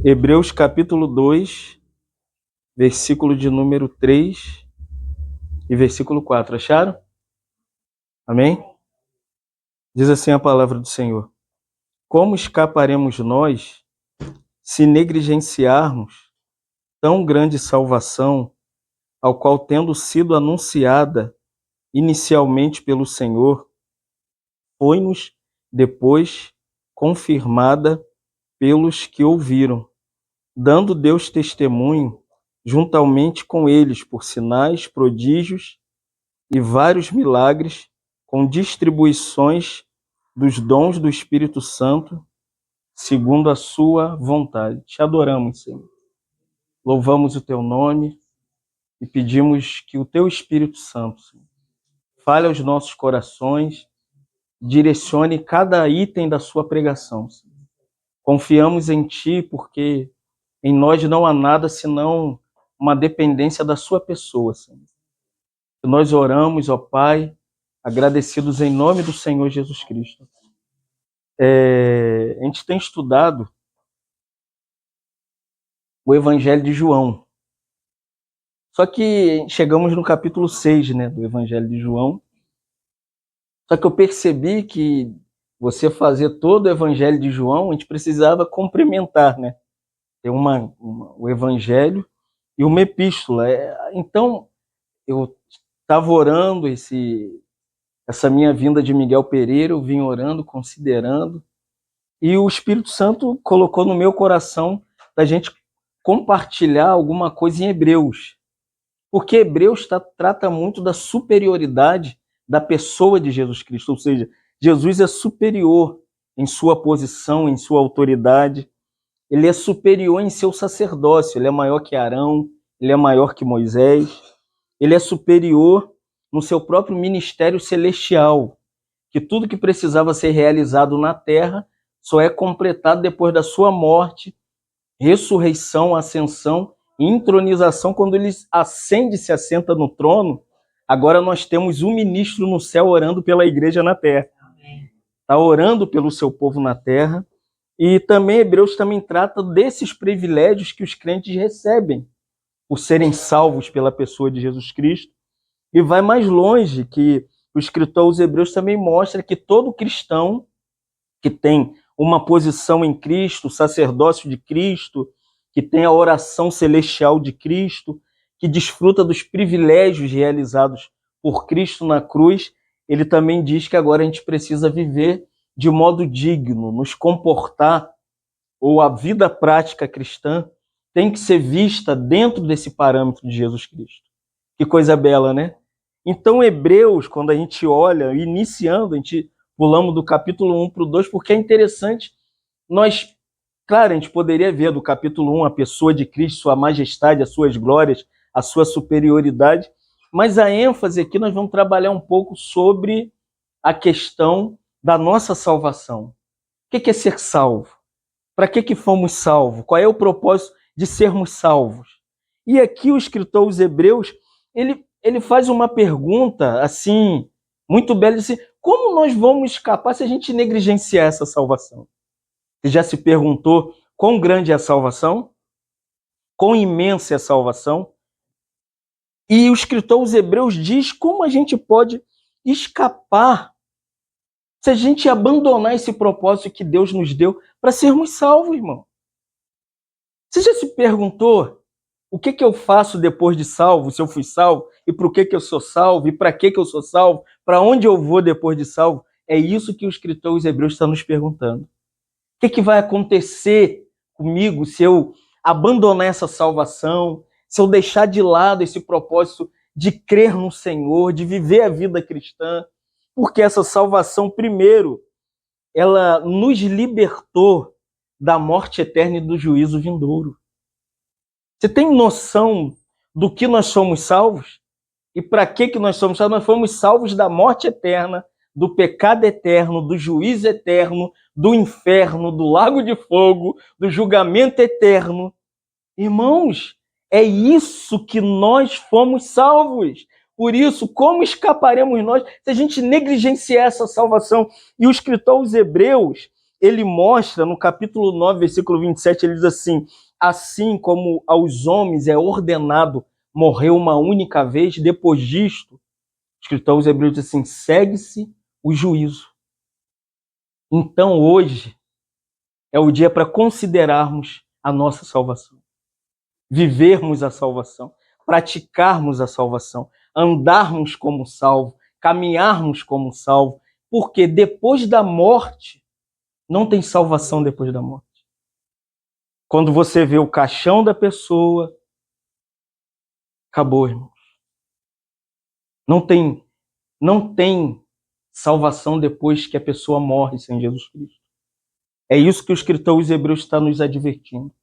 Hebreus capítulo 2, versículo de número 3 e versículo 4. Acharam? Amém? Diz assim a palavra do Senhor: Como escaparemos nós se negligenciarmos tão grande salvação, ao qual, tendo sido anunciada inicialmente pelo Senhor, foi-nos depois confirmada pelos que ouviram, dando Deus testemunho juntamente com eles por sinais, prodígios e vários milagres, com distribuições dos dons do Espírito Santo, segundo a sua vontade. Te adoramos, Senhor. Louvamos o teu nome e pedimos que o teu Espírito Santo, Senhor, fale aos nossos corações, direcione cada item da sua pregação, Senhor. Confiamos em ti porque em nós não há nada senão uma dependência da sua pessoa, Senhor. Nós oramos, ó Pai, agradecidos em nome do Senhor Jesus Cristo. A gente tem estudado o Evangelho de João. Só que chegamos no capítulo 6, né, do Evangelho de João. Só que eu percebi que você fazer todo o Evangelho de João, a gente precisava complementar, né? Tem o Evangelho e uma epístola. Então, eu estava orando essa minha vinda de Miguel Pereira, eu vim orando, considerando, e o Espírito Santo colocou no meu coração da gente compartilhar alguma coisa em Hebreus. Porque Hebreus trata muito da superioridade da pessoa de Jesus Cristo, ou seja, Jesus é superior em sua posição, em sua autoridade, ele é superior em seu sacerdócio, ele é maior que Arão, ele é maior que Moisés, ele é superior no seu próprio ministério celestial, que tudo que precisava ser realizado na terra só é completado depois da sua morte, ressurreição, ascensão e entronização. Quando ele ascende e se assenta no trono, agora nós temos um ministro no céu orando pela igreja na terra. Está orando pelo seu povo na terra. E também Hebreus também trata desses privilégios que os crentes recebem por serem salvos pela pessoa de Jesus Cristo. E vai mais longe, que o escritor aos Hebreus também mostra que todo cristão que tem uma posição em Cristo, o sacerdócio de Cristo, que tem a oração celestial de Cristo, que desfruta dos privilégios realizados por Cristo na cruz, ele também diz que agora a gente precisa viver de modo digno, nos comportar, ou a vida prática cristã tem que ser vista dentro desse parâmetro de Jesus Cristo. Que coisa bela, né? Então, Hebreus, quando a gente olha, iniciando, a gente pulamos do capítulo 1 para o 2, porque é interessante. Nós, claro, a gente poderia ver do capítulo 1 a pessoa de Cristo, sua majestade, as suas glórias, a sua superioridade, mas a ênfase aqui nós vamos trabalhar um pouco sobre a questão da nossa salvação. O que é ser salvo? Para que fomos salvos? Qual é o propósito de sermos salvos? E aqui o escritor aos Hebreus, ele faz uma pergunta assim, muito bela, assim: como nós vamos escapar se a gente negligenciar essa salvação? Você já se perguntou quão grande é a salvação? Quão imensa é a salvação? E o escritor aos Hebreus diz como a gente pode escapar se a gente abandonar esse propósito que Deus nos deu para sermos salvos, irmão. Você já se perguntou o que eu faço depois de salvo, se eu fui salvo, e por que eu sou salvo, e para que eu sou salvo, para onde eu vou depois de salvo? É isso que o escritor aos Hebreus está nos perguntando. O que vai acontecer comigo se eu abandonar essa salvação, se eu deixar de lado esse propósito de crer no Senhor, de viver a vida cristã? Porque essa salvação, primeiro, ela nos libertou da morte eterna e do juízo vindouro. Você tem noção do que nós somos salvos? E para que nós somos salvos? Nós fomos salvos da morte eterna, do pecado eterno, do juízo eterno, do inferno, do lago de fogo, do julgamento eterno. Irmãos, é isso que nós fomos salvos. Por isso, como escaparemos nós se a gente negligenciar essa salvação? E o escritor aos Hebreus, ele mostra, no capítulo 9, versículo 27, ele diz assim: assim como aos homens é ordenado morrer uma única vez, depois disto, o escritor aos Hebreus diz assim, segue-se o juízo. Então hoje é o dia para considerarmos a nossa salvação, vivermos a salvação, praticarmos a salvação, andarmos como salvo, caminharmos como salvo, porque depois da morte não tem salvação depois da morte. Quando você vê o caixão da pessoa, acabou, irmãos. Não tem salvação depois que a pessoa morre sem Jesus Cristo. É isso que o escritor aos Hebreus está nos advertindo.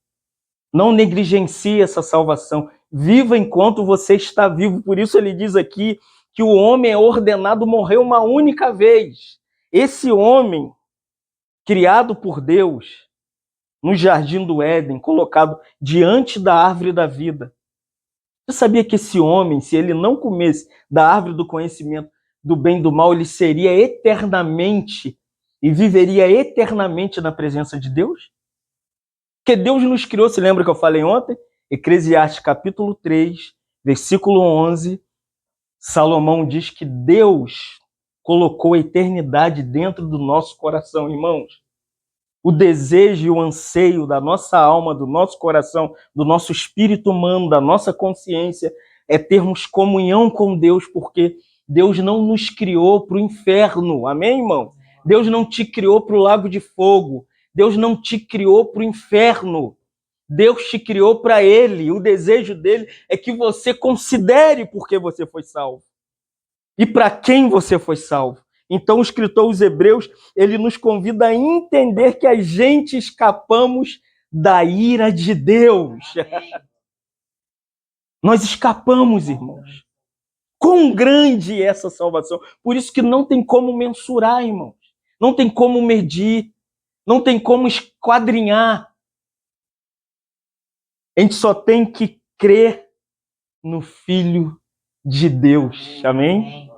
Não negligencie essa salvação. Viva enquanto você está vivo. Por isso ele diz aqui que o homem é ordenado morrer uma única vez. Esse homem, criado por Deus, no jardim do Éden, colocado diante da árvore da vida. Você sabia que esse homem, se ele não comesse da árvore do conhecimento do bem e do mal, ele seria eternamente e viveria eternamente na presença de Deus? Porque Deus nos criou, se lembra que eu falei ontem? Eclesiastes capítulo 3, versículo 11, Salomão diz que Deus colocou a eternidade dentro do nosso coração, irmãos. O desejo e o anseio da nossa alma, do nosso coração, do nosso espírito humano, da nossa consciência, é termos comunhão com Deus, porque Deus não nos criou para o inferno, amém, irmão? Deus não te criou para o lago de fogo, Deus não te criou para o inferno, Deus te criou para Ele. O desejo dele é que você considere por que você foi salvo e para quem você foi salvo. Então o escritor aos Hebreus, ele nos convida a entender que a gente escapamos da ira de Deus. Nós escapamos, irmãos. Quão grande é essa salvação. Por isso que não tem como mensurar, irmãos. Não tem como medir. Não tem como esquadrinhar. A gente só tem que crer no Filho de Deus. Amém?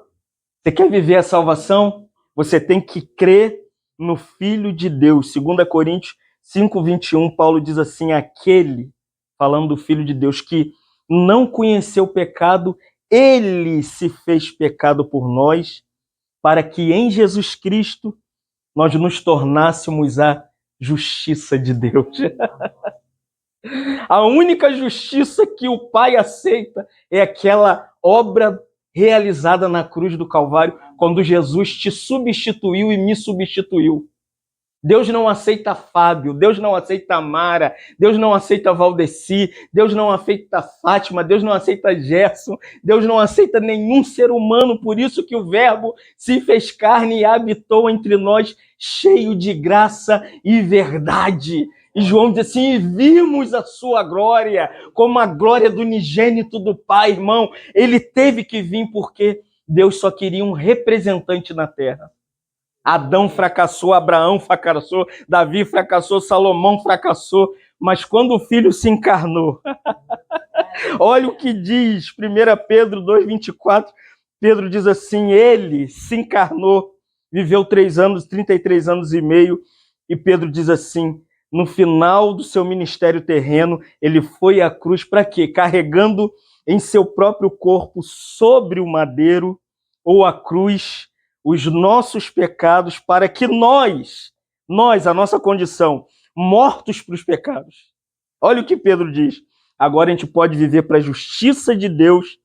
Você quer viver a salvação? Você tem que crer no Filho de Deus. 2 Coríntios 5:21, Paulo diz assim, aquele, falando do Filho de Deus, que não conheceu o pecado, ele se fez pecado por nós, para que em Jesus Cristo nós nos tornássemos a justiça de Deus. A única justiça que o Pai aceita é aquela obra realizada na cruz do Calvário, quando Jesus te substituiu e me substituiu. Deus não aceita Fábio, Deus não aceita Mara, Deus não aceita Valdeci, Deus não aceita Fátima, Deus não aceita Gerson, Deus não aceita nenhum ser humano, por isso que o Verbo se fez carne e habitou entre nós, cheio de graça e verdade. E João diz assim, e vimos a sua glória, como a glória do unigênito do Pai, irmão. Ele teve que vir porque Deus só queria um representante na terra. Adão fracassou, Abraão fracassou, Davi fracassou, Salomão fracassou, mas quando o Filho se encarnou, olha o que diz 1 Pedro 2,24, Pedro diz assim, ele se encarnou, viveu 3 anos, 33 anos e meio, e Pedro diz assim, no final do seu ministério terreno, ele foi à cruz para quê? Carregando em seu próprio corpo sobre o madeiro ou a cruz, os nossos pecados, para que nós, a nossa condição, mortos para os pecados. Olha o que Pedro diz. Agora a gente pode viver para a justiça de Deus,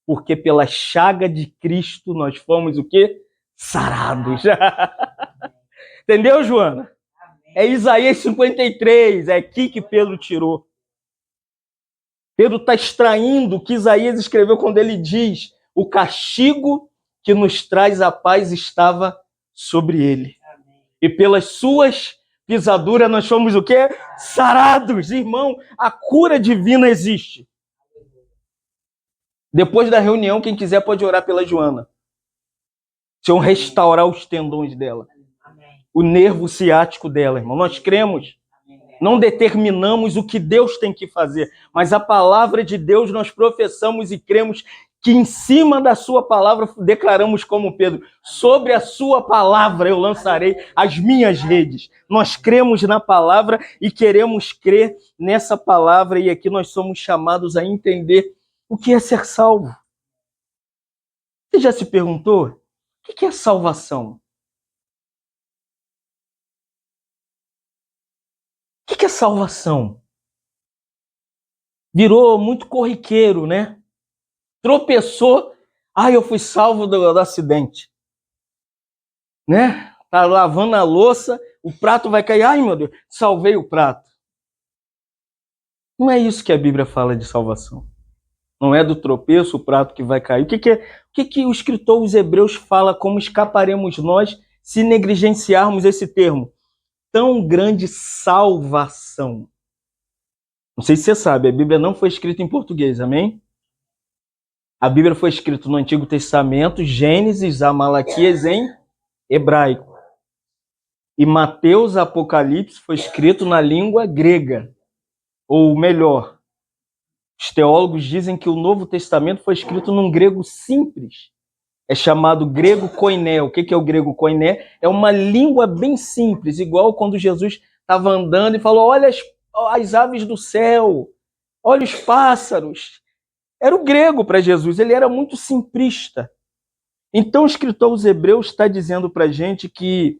porque pela chaga de Cristo nós fomos o quê? Sarados. Entendeu, Joana? É Isaías 53, é aqui que Pedro tirou. Pedro está extraindo o que Isaías escreveu quando ele diz, o castigo que nos traz a paz estava sobre ele. E pelas suas pisaduras nós fomos o quê? Sarados, irmão. A cura divina existe. Depois da reunião, quem quiser pode orar pela Joana. Senhor, restaurar os tendões dela. O nervo ciático dela, irmão. Nós cremos. Não determinamos o que Deus tem que fazer, mas a palavra de Deus nós professamos e cremos que em cima da sua palavra declaramos como Pedro, sobre a sua palavra eu lançarei as minhas redes. Nós cremos na palavra e queremos crer nessa palavra, e aqui nós somos chamados a entender o que é ser salvo. Você já se perguntou o que é salvação? O que é salvação? Virou muito corriqueiro, né? Tropeçou, eu fui salvo do acidente. Né? Tá lavando a louça, o prato vai cair, ai meu Deus, salvei o prato. Não é isso que a Bíblia fala de salvação. Não é do tropeço, o prato que vai cair. O que o escritor os Hebreus fala, como escaparemos nós se negligenciarmos esse termo? Tão grande salvação. Não sei se você sabe, a Bíblia não foi escrita em português, amém? A Bíblia foi escrita no Antigo Testamento, Gênesis a Malaquias em hebraico. E Mateus, Apocalipse, foi escrito na língua grega. Ou melhor, os teólogos dizem que o Novo Testamento foi escrito num grego simples. É chamado grego koiné. O que é o grego koiné? É uma língua bem simples, igual quando Jesus estava andando e falou, olha as aves do céu, olha os pássaros. Era o grego para Jesus, ele era muito simplista. Então o escritor aos Hebreus está dizendo para a gente que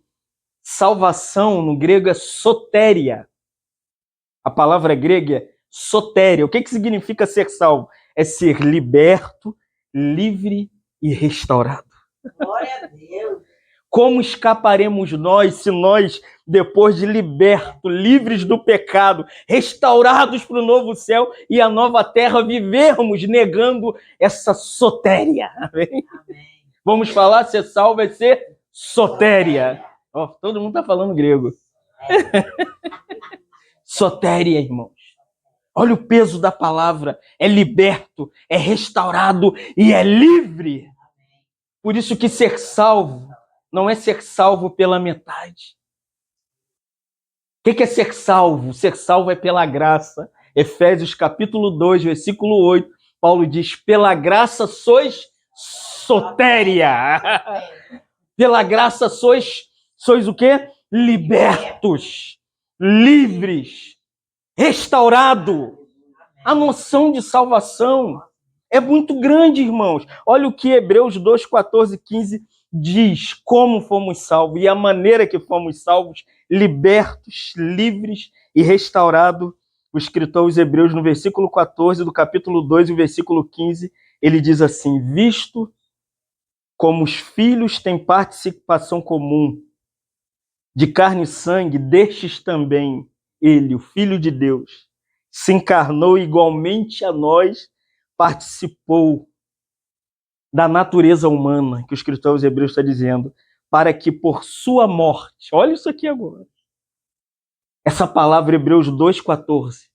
salvação no grego é sotéria. A palavra grega é sotéria. O que significa ser salvo? É ser liberto, livre e restaurado. Glória a Deus. Como escaparemos nós se nós, depois de libertos, livres do pecado, restaurados para o novo céu e a nova terra, vivermos negando essa sotéria? Amém? Amém. Vamos falar, ser salvo é ser sotéria. Todo mundo está falando grego. Sotéria, irmãos. Olha o peso da palavra. É liberto, é restaurado e é livre. Por isso que ser salvo não é ser salvo pela metade. O que é ser salvo? Ser salvo é pela graça. Efésios capítulo 2, versículo 8. Paulo diz, pela graça sois sotéria. Pela graça sois o quê? Libertos, livres, restaurado. A noção de salvação é muito grande, irmãos. Olha o que Hebreus 2, 14 e 15 diz, como fomos salvos e a maneira que fomos salvos, libertos, livres e restaurados. O escritor aos Hebreus, no versículo 14 do capítulo 2 e o versículo 15, ele diz assim, visto como os filhos têm participação comum de carne e sangue, destes também ele, o Filho de Deus, se encarnou igualmente a nós, participou da natureza humana, que o escritor aos Hebreus está dizendo, para que por sua morte, olha isso aqui agora, essa palavra Hebreus 2,14,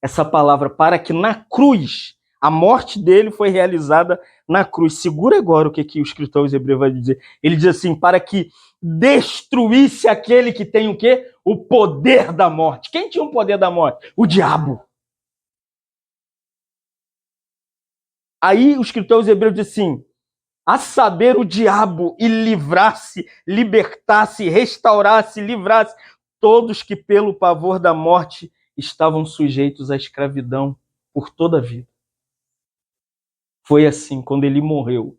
essa palavra, para que na cruz, a morte dele foi realizada na cruz. Segura agora o que o escritor aos Hebreus vai dizer. Ele diz assim, para que destruísse aquele que tem o quê? O poder da morte. Quem tinha o poder da morte? O diabo. Aí o escritor aos Hebreus diz assim, a saber o diabo, e livrasse, libertasse, restaurasse, livrasse todos que pelo pavor da morte estavam sujeitos à escravidão por toda a vida. Foi assim, quando ele morreu.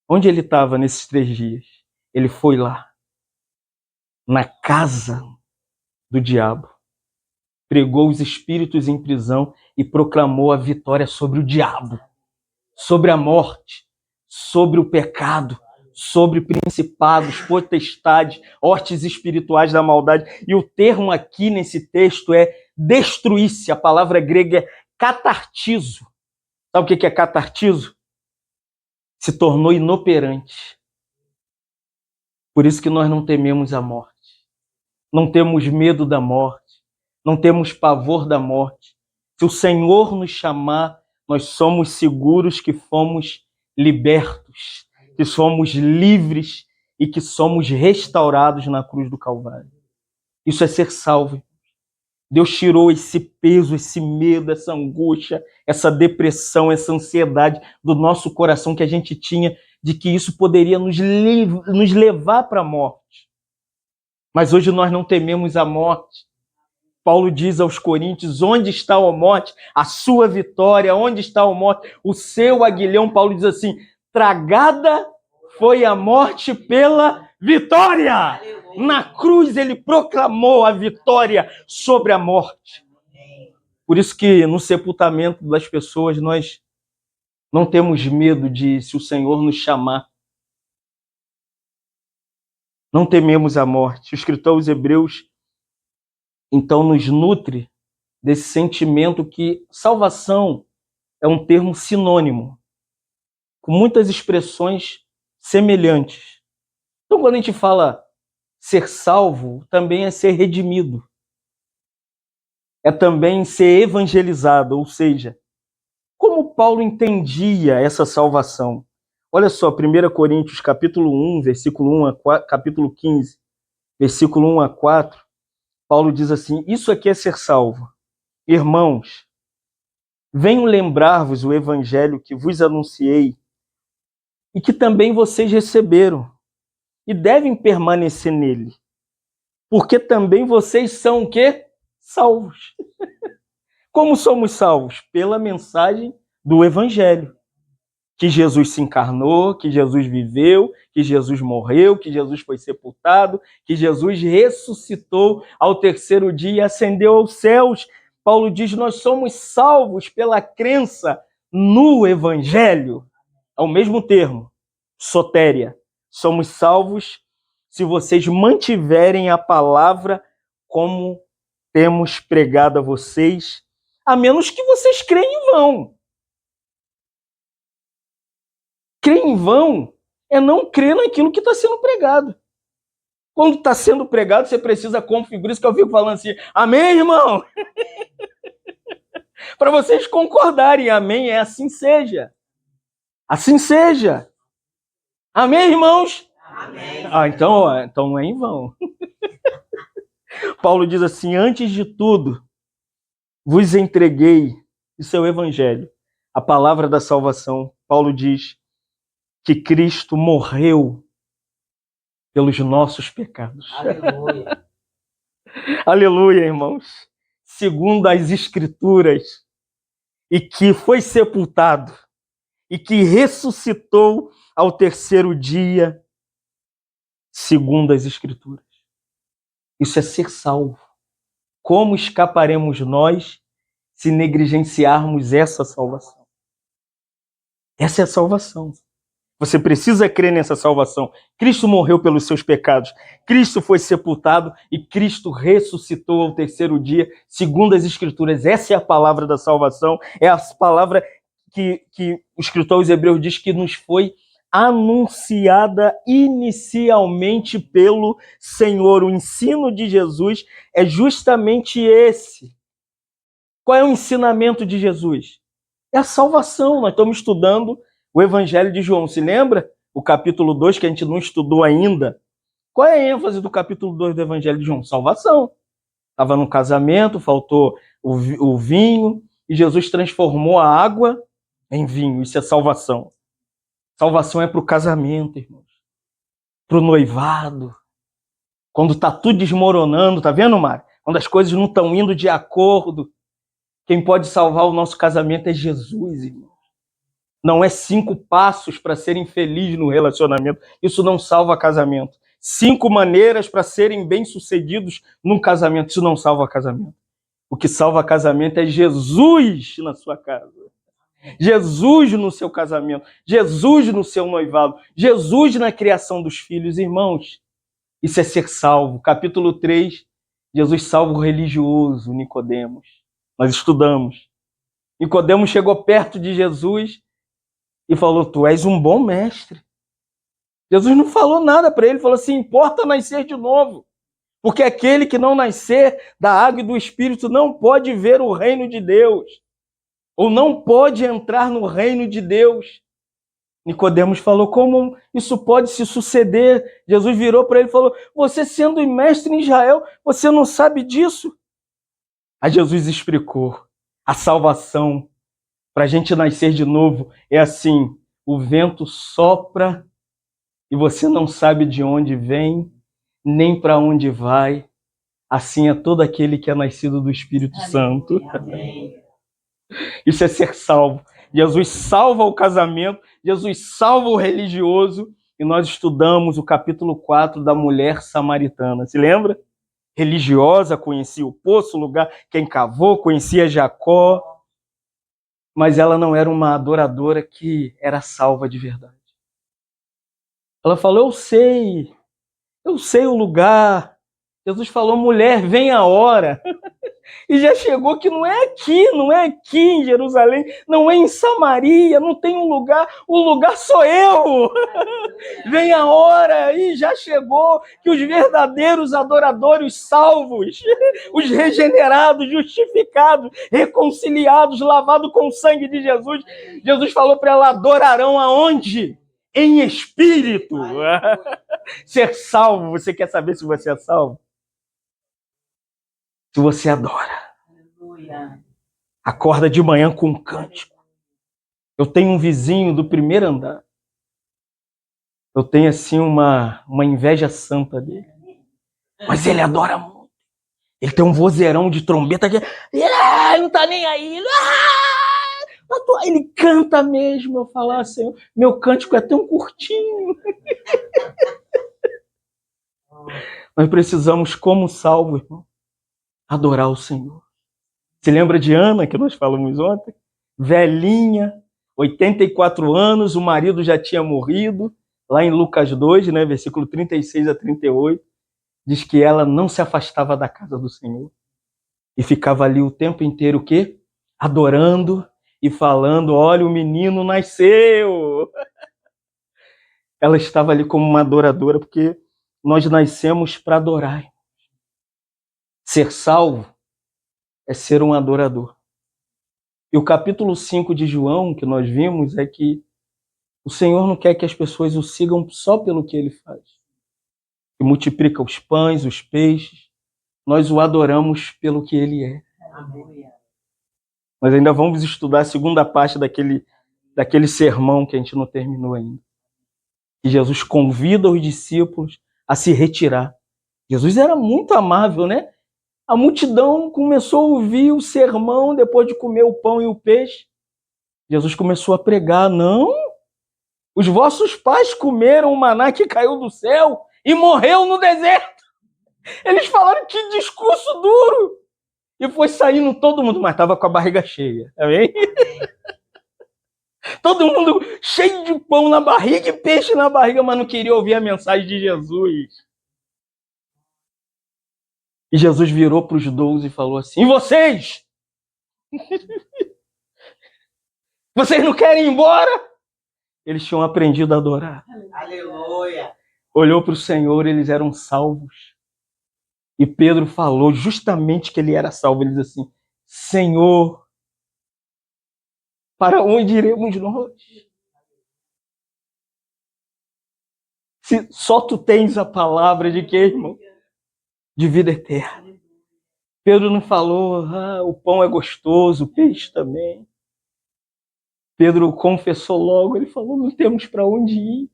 Onde ele estava nesses 3 dias? Ele foi lá, na casa do diabo, pregou os espíritos em prisão e proclamou a vitória sobre o diabo, sobre a morte, sobre o pecado, sobre principados, potestades, hostes espirituais da maldade. E o termo aqui nesse texto é destruir-se. A palavra grega é catartizo. Sabe o que é catartizo? Se tornou inoperante. Por isso que nós não tememos a morte. Não temos medo da morte. Não temos pavor da morte. Se o Senhor nos chamar, nós somos seguros que fomos libertos, que somos livres e que somos restaurados na cruz do Calvário. Isso é ser salvo. Deus tirou esse peso, esse medo, essa angústia, essa depressão, essa ansiedade do nosso coração que a gente tinha, de que isso poderia nos levar para a morte. Mas hoje nós não tememos a morte. Paulo diz aos Coríntios, onde está a morte? A sua vitória, onde está a morte? O seu aguilhão. Paulo diz assim, tragada foi a morte pela vitória. Na cruz ele proclamou a vitória sobre a morte. Por isso que no sepultamento das pessoas nós não temos medo de, se o Senhor nos chamar, não tememos a morte. O escritor aos Hebreus, então, nos nutre desse sentimento que salvação é um termo sinônimo, com muitas expressões semelhantes. Então, quando a gente fala ser salvo, também é ser redimido. É também ser evangelizado, ou seja, como Paulo entendia essa salvação? Olha só, 1 Coríntios capítulo 1, versículo 1 a 4, capítulo 15, versículo 1 a 4, Paulo diz assim, isso aqui é ser salvo. Irmãos, venho lembrar-vos o evangelho que vos anunciei e que também vocês receberam e devem permanecer nele, porque também vocês são o quê? Salvos. Como somos salvos? Pela mensagem do evangelho. Que Jesus se encarnou, que Jesus viveu, que Jesus morreu, que Jesus foi sepultado, que Jesus ressuscitou ao terceiro dia e ascendeu aos céus. Paulo diz, nós somos salvos pela crença no evangelho. É o mesmo termo, sotéria. Somos salvos se vocês mantiverem a palavra como temos pregado a vocês, a menos que vocês creem em vão. Crer em vão é não crer naquilo que está sendo pregado. Quando está sendo pregado, você precisa configurar. Isso que eu fico falando assim, amém, irmão? Para vocês concordarem, amém, é assim seja. Assim seja. Amém, irmãos? Amém. Então não é em vão. Paulo diz assim, antes de tudo, vos entreguei, isso é o evangelho, a palavra da salvação. Paulo diz que Cristo morreu pelos nossos pecados. Aleluia. Aleluia, irmãos. Segundo as Escrituras, e que foi sepultado, e que ressuscitou ao terceiro dia, segundo as Escrituras. Isso é ser salvo. Como escaparemos nós se negligenciarmos essa salvação? Essa é a salvação. Você precisa crer nessa salvação. Cristo morreu pelos seus pecados. Cristo foi sepultado e Cristo ressuscitou ao terceiro dia, segundo as Escrituras. Essa é a palavra da salvação. É a palavra que o escritor aos Hebreus diz que nos foi anunciada inicialmente pelo Senhor. O ensino de Jesus é justamente esse. Qual é o ensinamento de Jesus? É a salvação. Nós estamos estudando o Evangelho de João. Se lembra? O capítulo 2, que a gente não estudou ainda. Qual é a ênfase do capítulo 2 do Evangelho de João? Salvação. Estava num casamento, faltou o vinho, e Jesus transformou a água em vinho. Isso é salvação. Salvação é para o casamento, irmãos. Para o noivado. Quando está tudo desmoronando, tá vendo, Mário? Quando as coisas não estão indo de acordo, quem pode salvar o nosso casamento é Jesus, irmão. Não é 5 passos para serem felizes no relacionamento. Isso não salva casamento. 5 maneiras para serem bem-sucedidos num casamento. Isso não salva casamento. O que salva casamento é Jesus na sua casa. Jesus no seu casamento. Jesus no seu noivado. Jesus na criação dos filhos. Irmãos, isso é ser salvo. Capítulo 3, Jesus salva o religioso, Nicodemos. Nós estudamos. Nicodemos chegou perto de Jesus e falou, tu és um bom mestre. Jesus não falou nada para ele, falou assim, importa nascer de novo. Porque aquele que não nascer da água e do Espírito não pode ver o reino de Deus. Ou não pode entrar no reino de Deus. Nicodemos falou, como isso pode se suceder? Jesus virou para ele e falou, você sendo mestre em Israel, você não sabe disso? Aí Jesus explicou. A salvação, para a gente nascer de novo, é assim: o vento sopra e você não sabe de onde vem, nem para onde vai. Assim é todo aquele que é nascido do Espírito Santo. Amém. Isso é ser salvo. Jesus salva o casamento, Jesus salva o religioso, e nós estudamos o capítulo 4 da mulher samaritana. Se lembra? Religiosa, conhecia o poço, o lugar, quem cavou, conhecia Jacó, mas ela não era uma adoradora que era salva de verdade. Ela falou: eu sei o lugar. Jesus falou: mulher, vem a hora. E já chegou que não é aqui em Jerusalém, não é em Samaria, não tem um lugar, o lugar sou eu. Vem a hora, e já chegou que os verdadeiros adoradores salvos, os regenerados, justificados, reconciliados, lavados com o sangue de Jesus. Jesus falou para ela: adorarão aonde? Em espírito. Ser salvo, você quer saber se você é salvo? Se você adora. Acorda de manhã com um cântico. Eu tenho um vizinho do primeiro andar. Eu tenho assim uma inveja santa dele. Mas ele adora muito. Ele tem um vozeirão de trombeta que não tá nem aí. Ele canta mesmo. Eu falo assim, meu cântico é tão curtinho. Nós precisamos, como salvo, irmão, adorar o Senhor. Se lembra de Ana, que nós falamos ontem? Velhinha, 84 anos, o marido já tinha morrido. Lá em Lucas 2, né, versículo 36 a 38, diz que ela não se afastava da casa do Senhor. E ficava ali o tempo inteiro o quê? Adorando e falando: olha, o menino nasceu. Ela estava ali como uma adoradora, porque nós nascemos para adorar. Ser salvo é ser um adorador. E o capítulo 5 de João, que nós vimos, é que o Senhor não quer que as pessoas o sigam só pelo que ele faz. Que multiplica os pães, os peixes. Nós o adoramos pelo que ele é. Nós ainda vamos estudar a segunda parte daquele sermão que a gente não terminou ainda. E Jesus convida os discípulos a se retirar. Jesus era muito amável, né? A multidão começou a ouvir o sermão depois de comer o pão e o peixe. Jesus começou a pregar: não, os vossos pais comeram o maná que caiu do céu e morreu no deserto. Eles falaram: que discurso duro. E foi saindo todo mundo, mas estava com a barriga cheia. Amém? Todo mundo cheio de pão na barriga e peixe na barriga, mas não queria ouvir a mensagem de Jesus. E Jesus virou para os 12 e falou assim: e vocês? Vocês não querem ir embora? Eles tinham aprendido a adorar. Aleluia. Olhou para o Senhor, eles eram salvos. E Pedro falou justamente que ele era salvo. Ele diz assim: Senhor, para onde iremos nós? Se só tu tens a palavra de quê, irmão? De vida eterna. Pedro não falou: o pão é gostoso, o peixe também. Pedro confessou logo, ele falou: não temos para onde ir.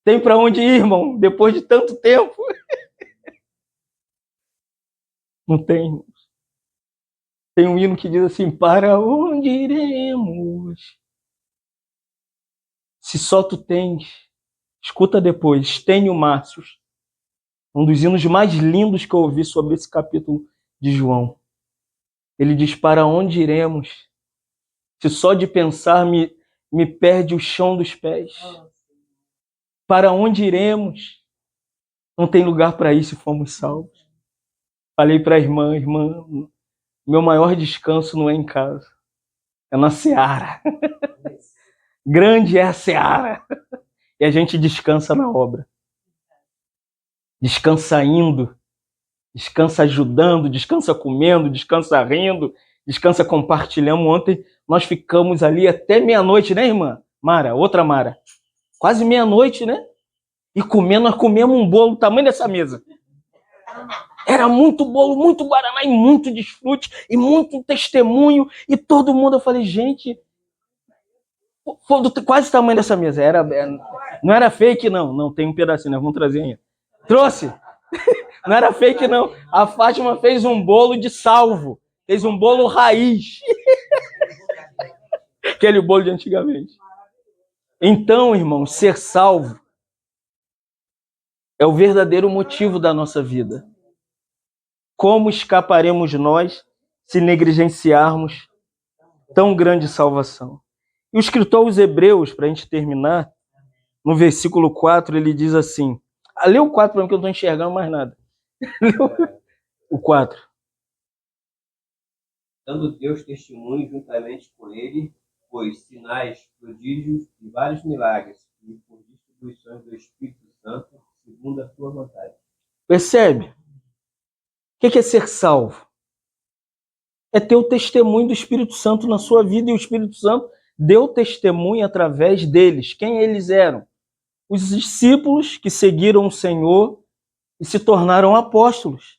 Tem para onde ir, irmão, depois de tanto tempo? Não tem, irmãos. Tem um hino que diz assim: para onde iremos? Se só tu tens. Escuta depois, Estênio Márcios, um dos hinos mais lindos que eu ouvi sobre esse capítulo de João. Ele diz: para onde iremos? Se só de pensar me perde o chão dos pés. Para onde iremos? Não tem lugar para ir se formos salvos. Falei para a irmã: meu maior descanso não é em casa, é na seara. Grande é a seara. E a gente descansa na obra. Descansa indo, descansa ajudando, descansa comendo, descansa rindo, descansa compartilhando. Ontem nós ficamos ali até meia-noite, né, irmã? Mara, outra Mara. Quase meia-noite, né? E nós comemos um bolo do tamanho dessa mesa. Era muito bolo, muito guaraná e muito desfrute e muito testemunho. E todo mundo, eu falei, gente, foi quase o tamanho dessa mesa. Não era fake, não. Não, tem um pedacinho, nós vamos trazer ainda. Trouxe. Não era fake, não. A Fátima fez um bolo de salvo. Fez um bolo raiz. Aquele bolo de antigamente. Então, irmão, ser salvo é o verdadeiro motivo da nossa vida. Como escaparemos nós se negligenciarmos tão grande salvação? E o escritor aos Hebreus, para a gente terminar, no versículo 4, ele diz assim, lê o 4 para mim que eu não estou enxergando mais nada. O 4. Dando Deus testemunho juntamente com ele, pois sinais, prodígios e vários milagres, e por distribuições do Espírito Santo, segundo a sua vontade. Percebe? O que é ser salvo? É ter o testemunho do Espírito Santo na sua vida, e o Espírito Santo deu testemunho através deles. Quem eles eram? Os discípulos que seguiram o Senhor e se tornaram apóstolos.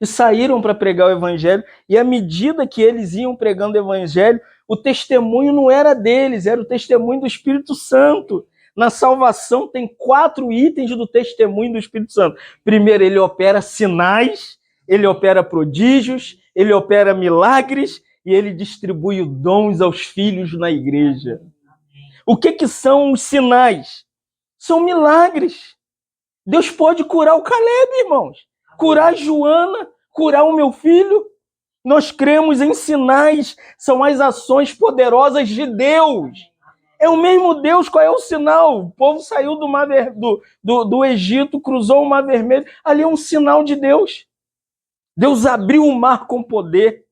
E saíram para pregar o evangelho, e à medida que eles iam pregando o evangelho, o testemunho não era deles, era o testemunho do Espírito Santo. Na salvação tem 4 itens do testemunho do Espírito Santo. Primeiro, ele opera sinais, ele opera prodígios, ele opera milagres e ele distribui dons aos filhos na igreja. O que são os sinais? São milagres. Deus pode curar o Caleb, irmãos. Curar a Joana, curar o meu filho. Nós cremos em sinais, são as ações poderosas de Deus. É o mesmo Deus, qual é o sinal? O povo saiu do Egito, cruzou o Mar Vermelho, ali é um sinal de Deus. Deus abriu o mar com poder.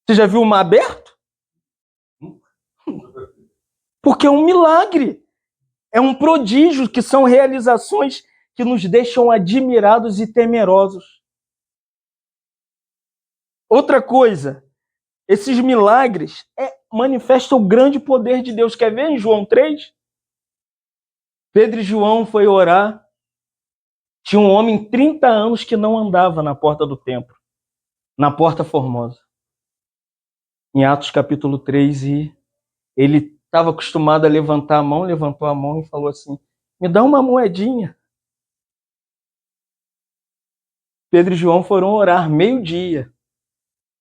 Você já viu o mar aberto? Porque é um milagre, é um prodígio, que são realizações que nos deixam admirados e temerosos. Outra coisa, esses milagres manifestam o grande poder de Deus. Quer ver em João 3? Pedro e João foi orar. Tinha um homem 30 anos que não andava na porta do templo, na porta formosa. Em Atos capítulo 3, e ele estava acostumado a levantar a mão, levantou a mão e falou assim, me dá uma moedinha. Pedro e João foram orar meio-dia,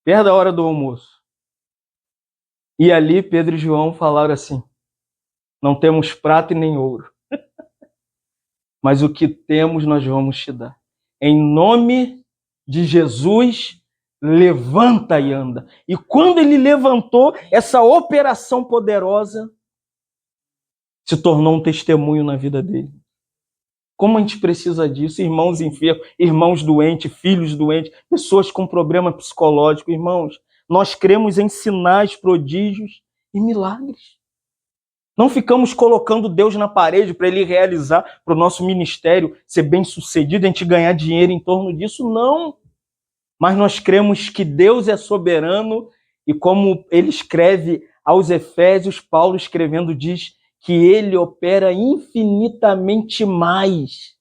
perto da hora do almoço. E ali Pedro e João falaram assim, não temos prata e nem ouro, mas o que temos nós vamos te dar. Em nome de Jesus, levanta e anda. E quando ele levantou, essa operação poderosa se tornou um testemunho na vida dele. Como a gente precisa disso? Irmãos enfermos, irmãos doentes, filhos doentes, pessoas com problema psicológico. Irmãos, nós cremos em sinais, prodígios e milagres. Não ficamos colocando Deus na parede para ele realizar, para o nosso ministério ser bem sucedido, a gente ganhar dinheiro em torno disso, não. Mas nós cremos que Deus é soberano e como ele escreve aos Efésios, Paulo escrevendo diz que ele opera infinitamente mais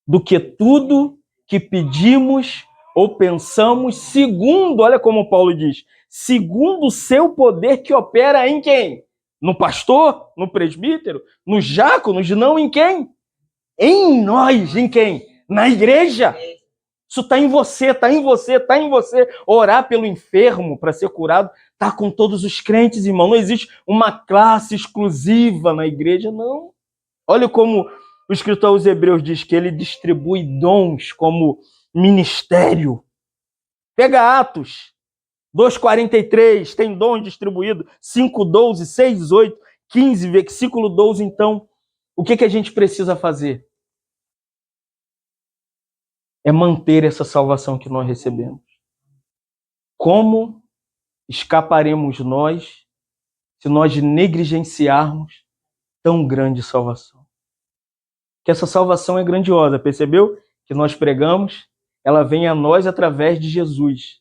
do que tudo que pedimos ou pensamos, segundo, olha como Paulo diz, segundo o seu poder que opera em quem? No pastor? No presbítero? Nos diáconos? Não, em quem? Em nós. Em quem? Na igreja. Isso está em você, está em você, está em você. Orar pelo enfermo para ser curado está com todos os crentes, irmão. Não existe uma classe exclusiva na igreja, não. Olha como o escritor aos Hebreus diz que ele distribui dons como ministério. Pega Atos 2,43, tem dom distribuído, 5,12, 6,8, 15, versículo 12. Então, o que a gente precisa fazer? É manter essa salvação que nós recebemos. Como escaparemos nós se nós negligenciarmos tão grande salvação? Que essa salvação é grandiosa, percebeu? Que nós pregamos, ela vem a nós através de Jesus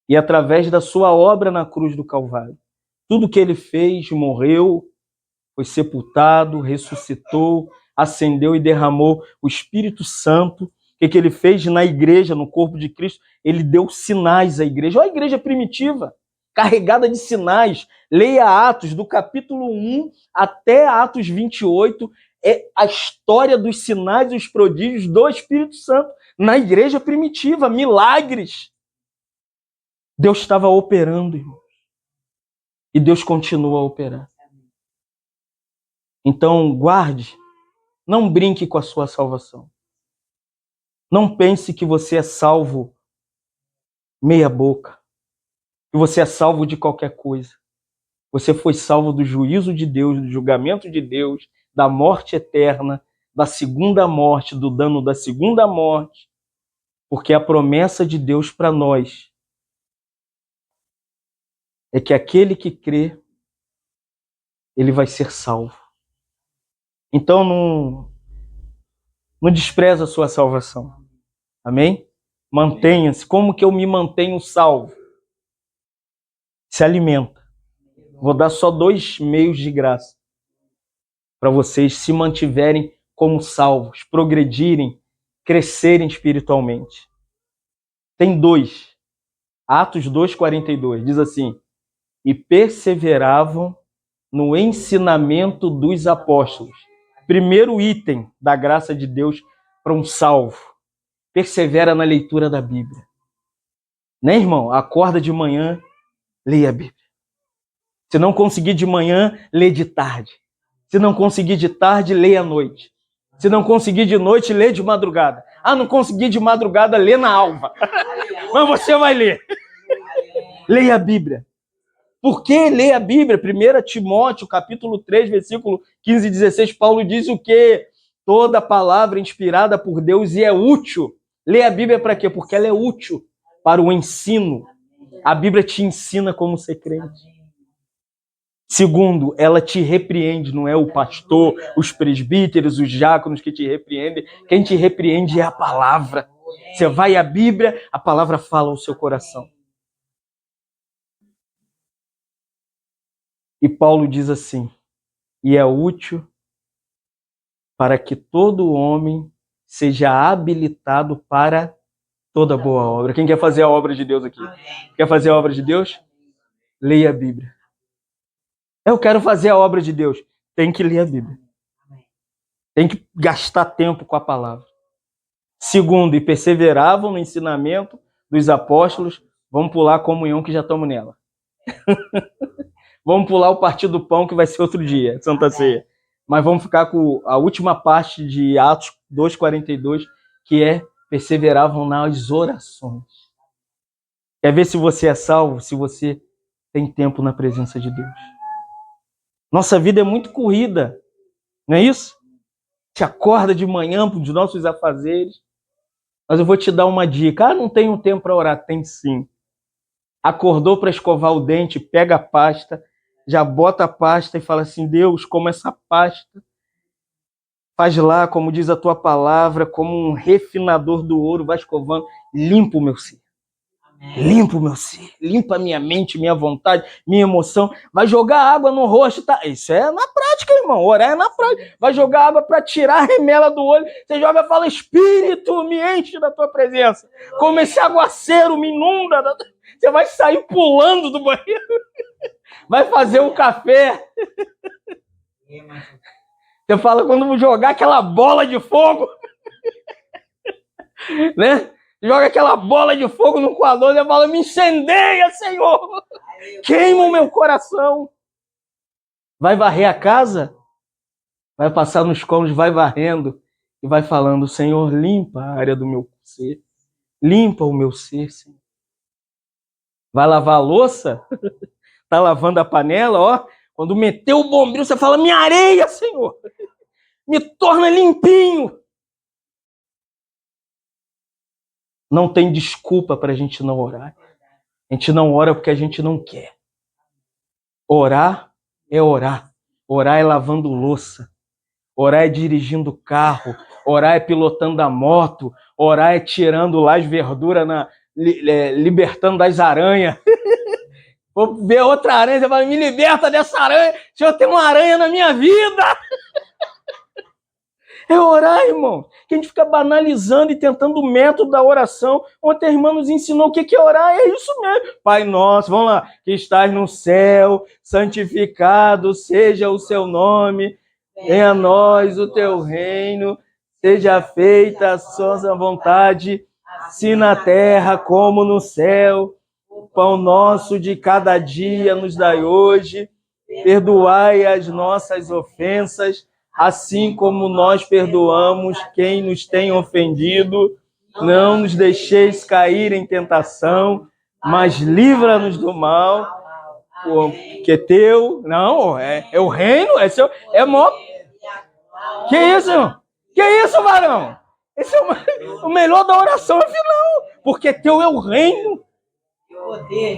e através da sua obra na cruz do Calvário. Tudo que ele fez, morreu, foi sepultado, ressuscitou, acendeu e derramou o Espírito Santo. O que ele fez na igreja, no corpo de Cristo? Ele deu sinais à igreja. Olha a igreja primitiva, carregada de sinais. Leia Atos, do capítulo 1 até Atos 28, é a história dos sinais e os prodígios do Espírito Santo na igreja primitiva, milagres. Deus estava operando, irmãos. E Deus continua a operar. Então, guarde, não brinque com a sua salvação. Não pense que você é salvo meia boca, que você é salvo de qualquer coisa. Você foi salvo do juízo de Deus, do julgamento de Deus, da morte eterna, da segunda morte, do dano da segunda morte, porque a promessa de Deus para nós é que aquele que crê, ele vai ser salvo. Então não despreza a sua salvação. Amém? Mantenha-se. Como que eu me mantenho salvo? Se alimenta. Vou dar só 2 meios de graça para vocês se mantiverem como salvos, progredirem, crescerem espiritualmente. Tem 2. Atos 2:42 diz assim: e perseveravam no ensinamento dos apóstolos. Primeiro item da graça de Deus para um salvo. Persevera na leitura da Bíblia. Né, irmão? Acorda de manhã, leia a Bíblia. Se não conseguir de manhã, lê de tarde. Se não conseguir de tarde, lê à noite. Se não conseguir de noite, lê de madrugada. Ah, não consegui de madrugada, lê na alva. Mas você vai ler. Leia a Bíblia. Por que ler a Bíblia? 1 Timóteo, capítulo 3, versículo 15 e 16, Paulo diz o quê? Toda palavra inspirada por Deus e é útil. Lê a Bíblia para quê? Porque ela é útil para o ensino. A Bíblia te ensina como ser crente. Segundo, ela te repreende, não é o pastor, os presbíteros, os diáconos que te repreendem. Quem te repreende é a palavra. Você vai à Bíblia, a palavra fala ao seu coração. E Paulo diz assim: e é útil para que todo homem seja habilitado para toda boa obra. Quem quer fazer a obra de Deus aqui? Quer fazer a obra de Deus? Leia a Bíblia. Eu quero fazer a obra de Deus. Tem que ler a Bíblia. Tem que gastar tempo com a palavra. Segundo, e perseveravam no ensinamento dos apóstolos. Vamos pular a comunhão que já estamos nela. Vamos pular o partir do pão que vai ser outro dia, Santa Ceia. Mas vamos ficar com a última parte de Atos 2:42, que é perseveravam nas orações. Quer ver se você é salvo, se você tem tempo na presença de Deus. Nossa vida é muito corrida, não é isso? Te acorda de manhã para os nossos afazeres. Mas eu vou te dar uma dica. Ah, não tenho tempo para orar. Tem sim. Acordou para escovar o dente, pega a pasta, já bota a pasta e fala assim: Deus, como essa pasta faz lá, como diz a tua palavra, como um refinador do ouro, vai escovando, limpa o meu ser. Limpa o meu ser, limpa a minha mente, minha vontade, minha emoção. Vai jogar água no rosto, tá? Isso é na prática, irmão. Orar é na prática. Vai jogar água para tirar a remela do olho. Você joga e fala: Espírito, me enche da tua presença. Como esse aguaceiro me inunda. Você vai sair pulando do banheiro. Vai fazer um café. Você fala quando vou jogar aquela bola de fogo. Né? Joga aquela bola de fogo no coador e fala: me incendeia, Senhor. Queima o meu coração. Vai varrer a casa? Vai passar nos cômodos, vai varrendo e vai falando: Senhor, limpa a área do meu ser. Limpa o meu ser, Senhor. Vai lavar a louça? Tá lavando a panela, ó. Quando meteu o bombril, você fala: me areia, Senhor. Me torna limpinho. Não tem desculpa para a gente não orar. A gente não ora porque a gente não quer. Orar é orar. Orar é lavando louça. Orar é dirigindo o carro. Orar é pilotando a moto. Orar é tirando lá as verduras, libertando das aranhas. Vou ver outra aranha, você fala: me liberta dessa aranha. Senhor, tem uma aranha na minha vida. É orar, irmão. Que a gente fica banalizando e tentando o método da oração. Ontem a irmã nos ensinou o que é orar. É isso mesmo. Pai nosso, vamos lá. Que estás no céu, santificado seja o seu nome. Venha a nós o teu reino. Seja feita a sua vontade, assim na terra como no céu. O pão nosso de cada dia nos dai hoje. Perdoai as nossas ofensas, assim como nós perdoamos quem nos tem ofendido. Não nos deixeis cair em tentação, mas livra-nos do mal, porque teu, não, é o reino, é seu, é maior. Que isso, irmão? Que isso, varão? Esse é o melhor da oração é final, porque teu é o reino,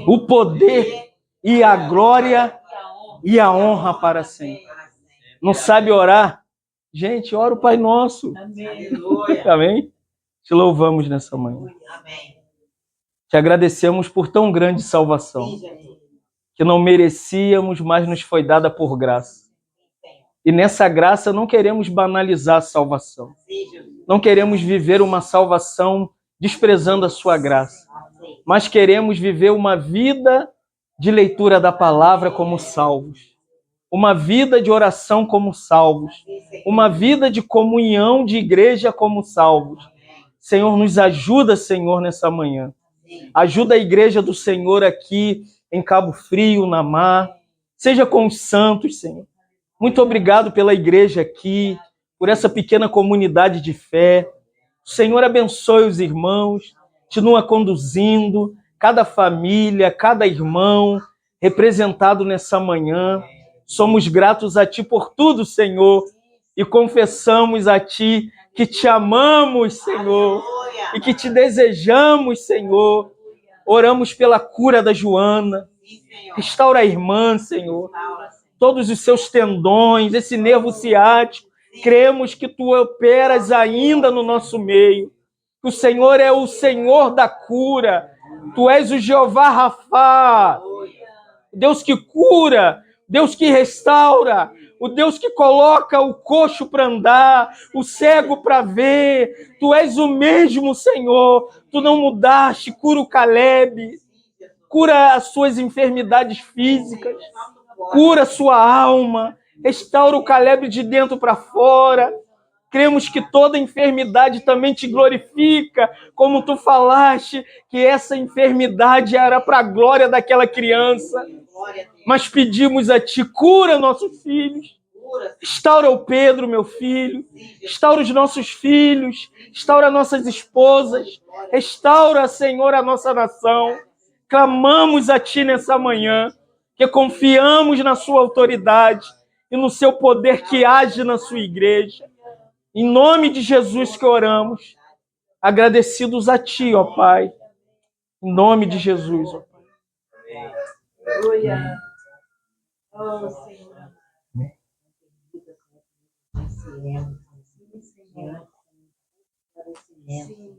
o poder e a glória e a honra para sempre. Não sabe orar? Gente, ora o Pai Nosso. Amém? Te louvamos nessa manhã. Te agradecemos por tão grande salvação, que não merecíamos, mas nos foi dada por graça. E nessa graça não queremos banalizar a salvação. Não queremos viver uma salvação desprezando a sua graça, mas queremos viver uma vida de leitura da palavra como salvos. Uma vida de oração como salvos. Uma vida de comunhão de igreja como salvos. Senhor, nos ajuda, Senhor, nessa manhã. Ajuda a igreja do Senhor aqui em Cabo Frio, na Mar. Seja com os santos, Senhor. Muito obrigado pela igreja aqui, por essa pequena comunidade de fé. O Senhor abençoe os irmãos, continua conduzindo cada família, cada irmão representado nessa manhã. Somos gratos a Ti por tudo, Senhor, e confessamos a Ti que Te amamos, Senhor, e que Te desejamos, Senhor. Oramos pela cura da Joana. Restaura a irmã, Senhor. Todos os seus tendões, esse nervo ciático. Cremos que Tu operas ainda no nosso meio. Que o Senhor é o Senhor da cura. Tu és o Jeová Rafá. Deus que cura, Deus que restaura, o Deus que coloca o coxo para andar, o cego para ver. Tu és o mesmo, Senhor. Tu não mudaste. Cura o Caleb. Cura as suas enfermidades físicas. Cura a sua alma. Restaura o Caleb de dentro para fora. Cremos que toda enfermidade também te glorifica, como tu falaste, que essa enfermidade era para a glória daquela criança. Mas pedimos a ti, cura nossos filhos. Restaura o Pedro, meu filho. Restaura os nossos filhos. Restaura nossas esposas. Restaura, Senhor, a nossa nação. Clamamos a ti nessa manhã, que confiamos na sua autoridade e no seu poder que age na sua igreja. Em nome de Jesus que oramos, agradecidos a Ti, ó Pai. Em nome de Jesus, ó Pai. Aleluia. Oh, Senhor. Sim, Senhor. Sim,